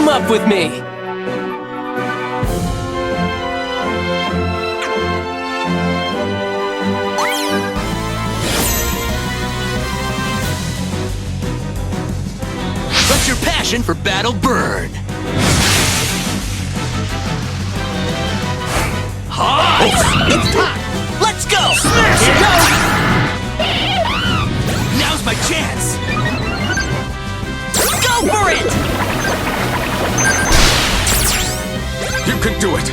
up with me! Let your passion for battle burn! Hot! It's time! Let's go! Smash it! Go! Now's my chance! Go for it! You can do it!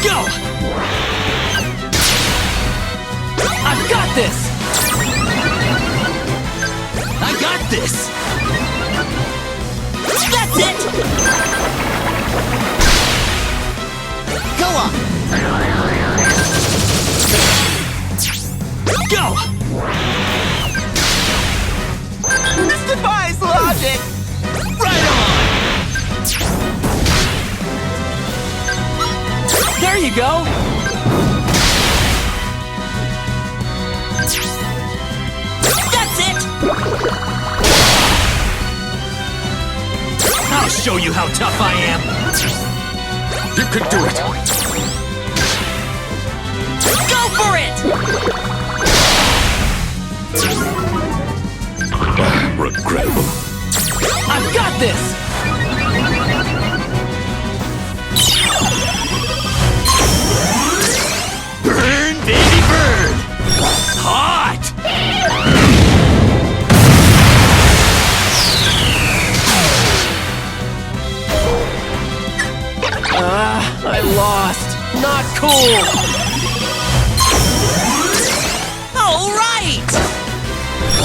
Go! I've got this! I got this! That's it! Go on! Go! This defies logic! Right on! There you go! That's it! I'll show you how tough I am! You can do it! Go for it! Regrettable. I've got this! Burn, baby, burn! Hot! I lost. Not cool! All right!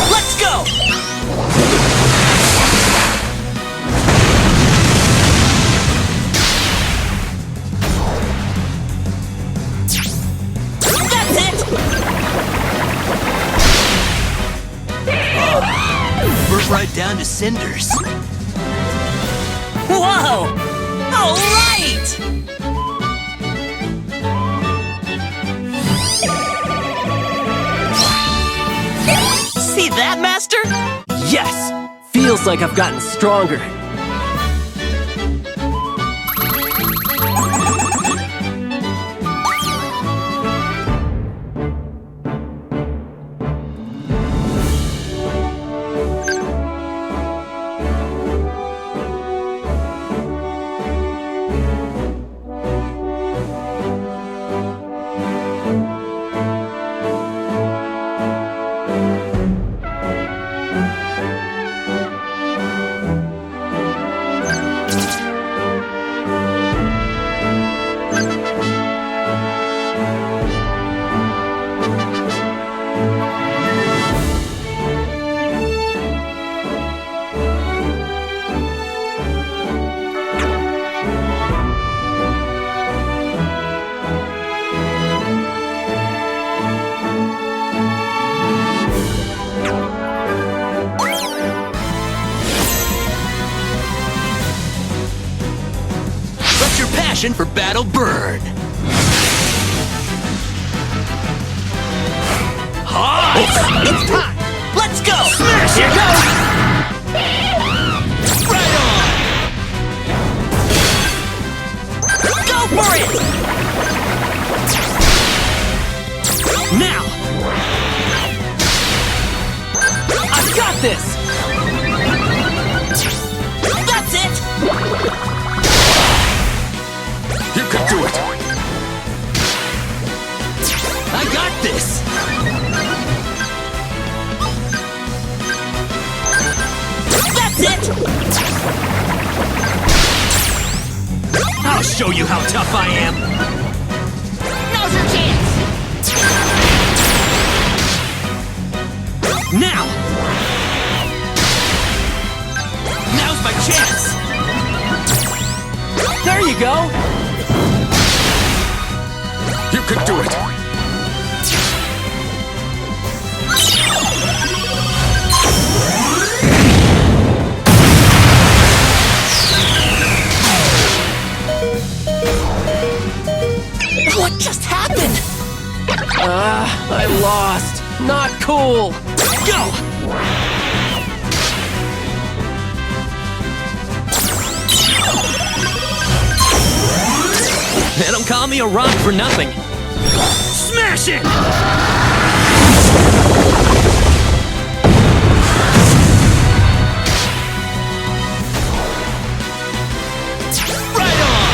Let's go! That's it! Burnt right down to cinders. Whoa! All right! See that, Master? Yes! Feels like I've gotten stronger. For battle burn. Hot! It's time! Let's go! Smash it! Go! Right on! Go for it! Now! I've got this! That's it! You can do it! I got this! That's it! I'll show you how tough I am! Now's your chance! Now! Now's my chance! There you go! You can do it! What just happened? I lost. Not cool. Go! call me a rock for nothing. Smash it! Right on!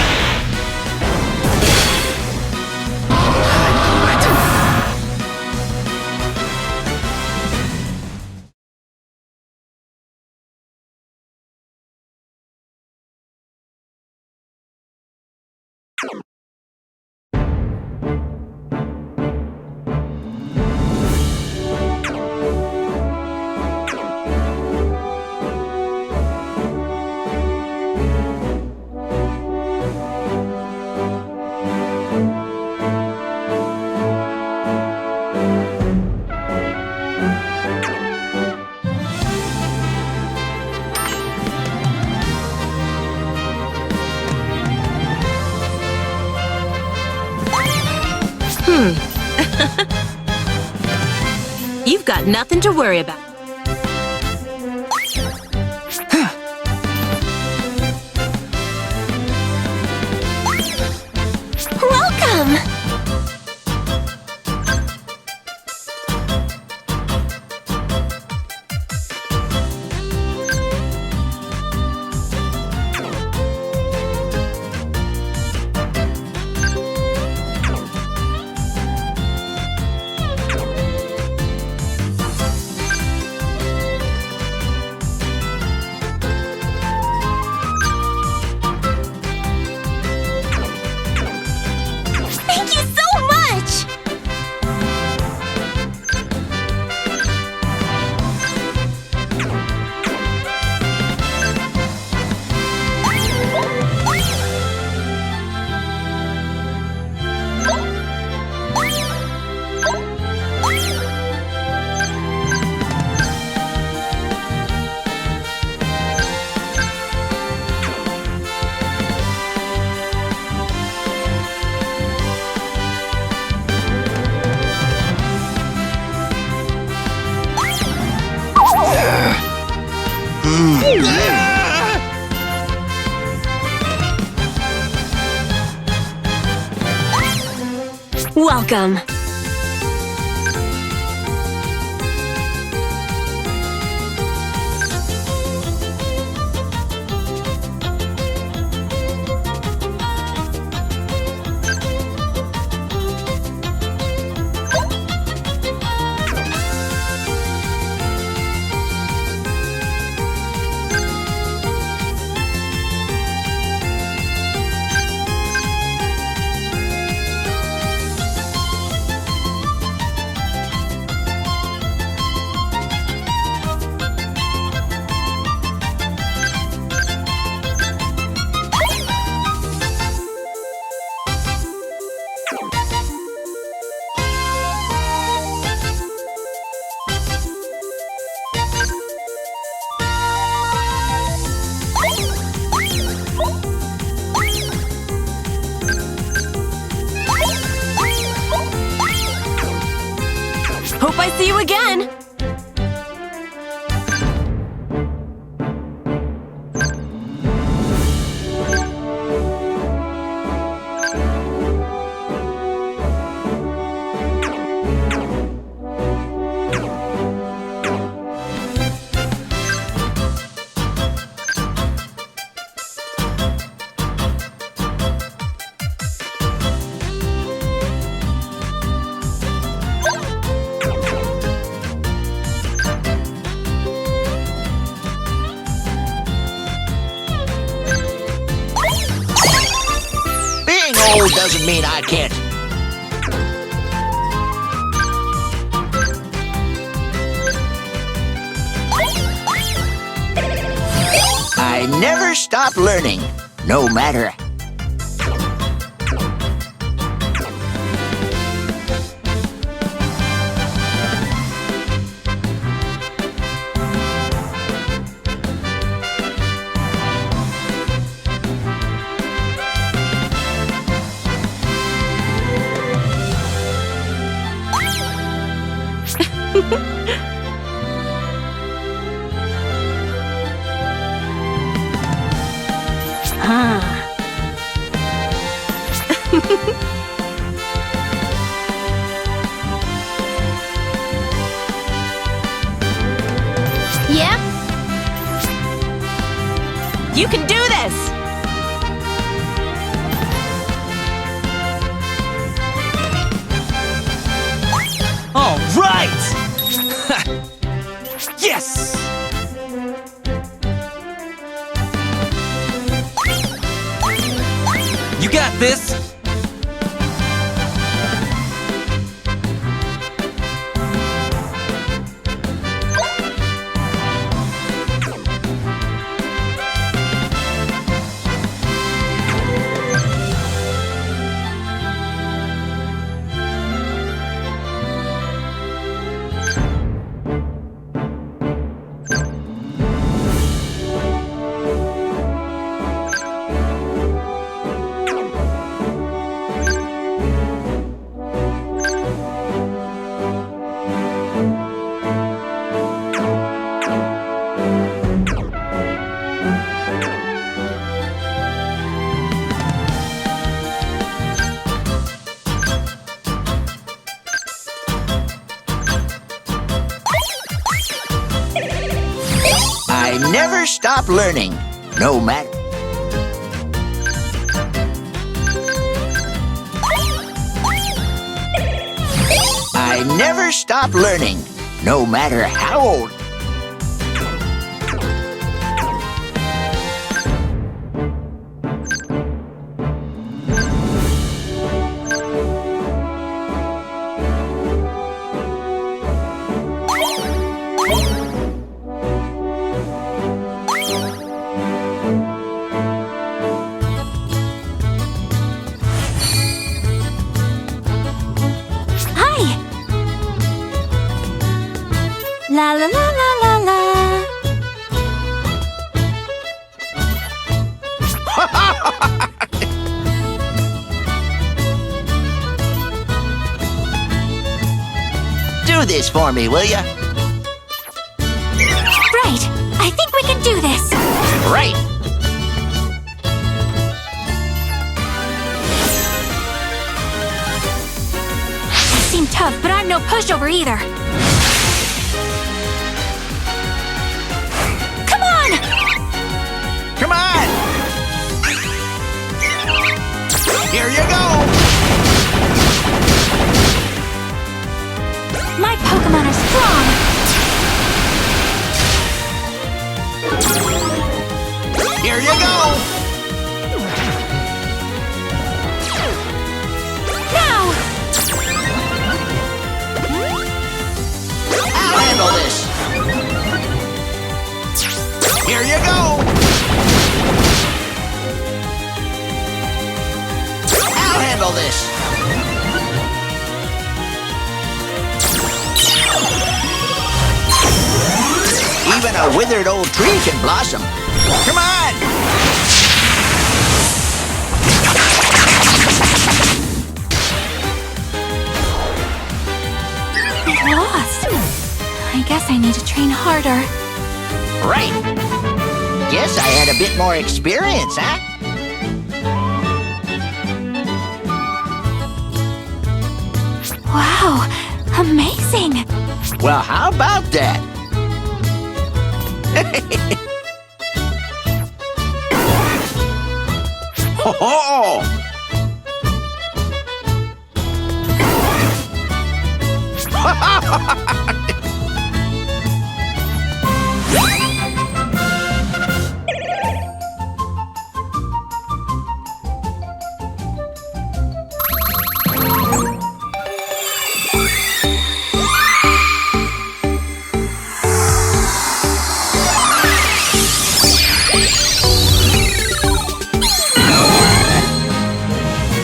You've got nothing to worry about. Welcome! Thank you so much! Welcome. Hope I see you again. Being old doesn't mean I can't. I never stop learning, no matter. You can do this! All right! Yes! You got this! I never stop learning, no matter. I never stop learning, no matter how old. Hi! La la la la la la. Do this for me, will ya? Right! I think we can do this! Right. I seem tough, but I'm no pushover either. Come on! Come on! Here you go! My Pokémon are strong! Here you go! Now! I'll handle this! Here you go! I'll handle this! Even a withered old tree can blossom. Come on! I'm lost. I guess I need to train harder. Right. Guess I had a bit more experience, huh? Wow! Amazing! Well, how about that? Ho ho!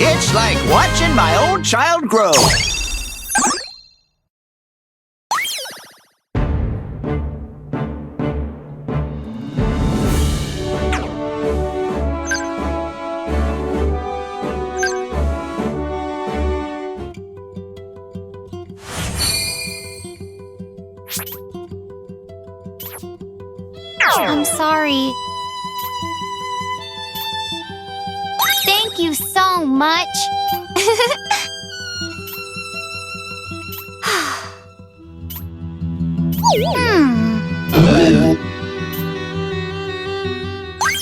It's like watching my own child grow. I'm sorry. Thank you so much.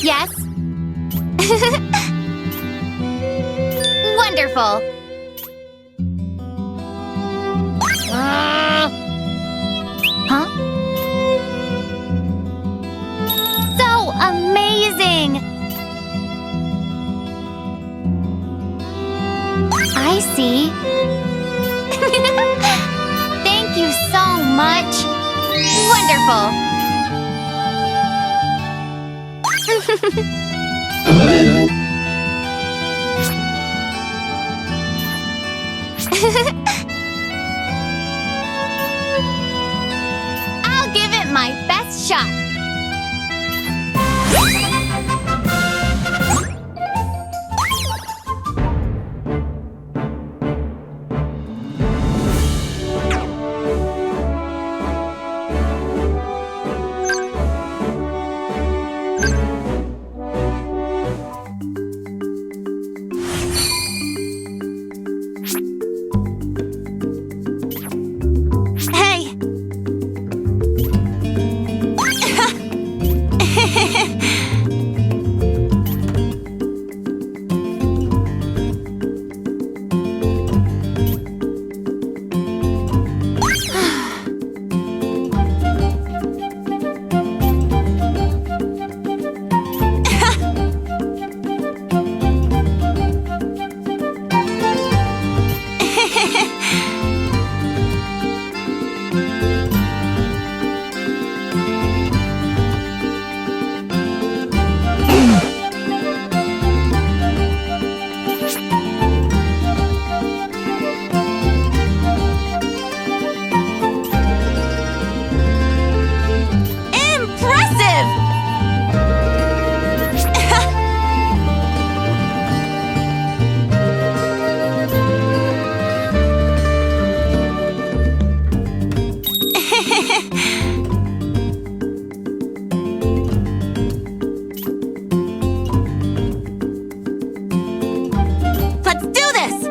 Yes? wonderful! Huh? So amazing! I see. Thank you so much. Wonderful. I'll give it my best shot. Hey! Impressive! Let's do this!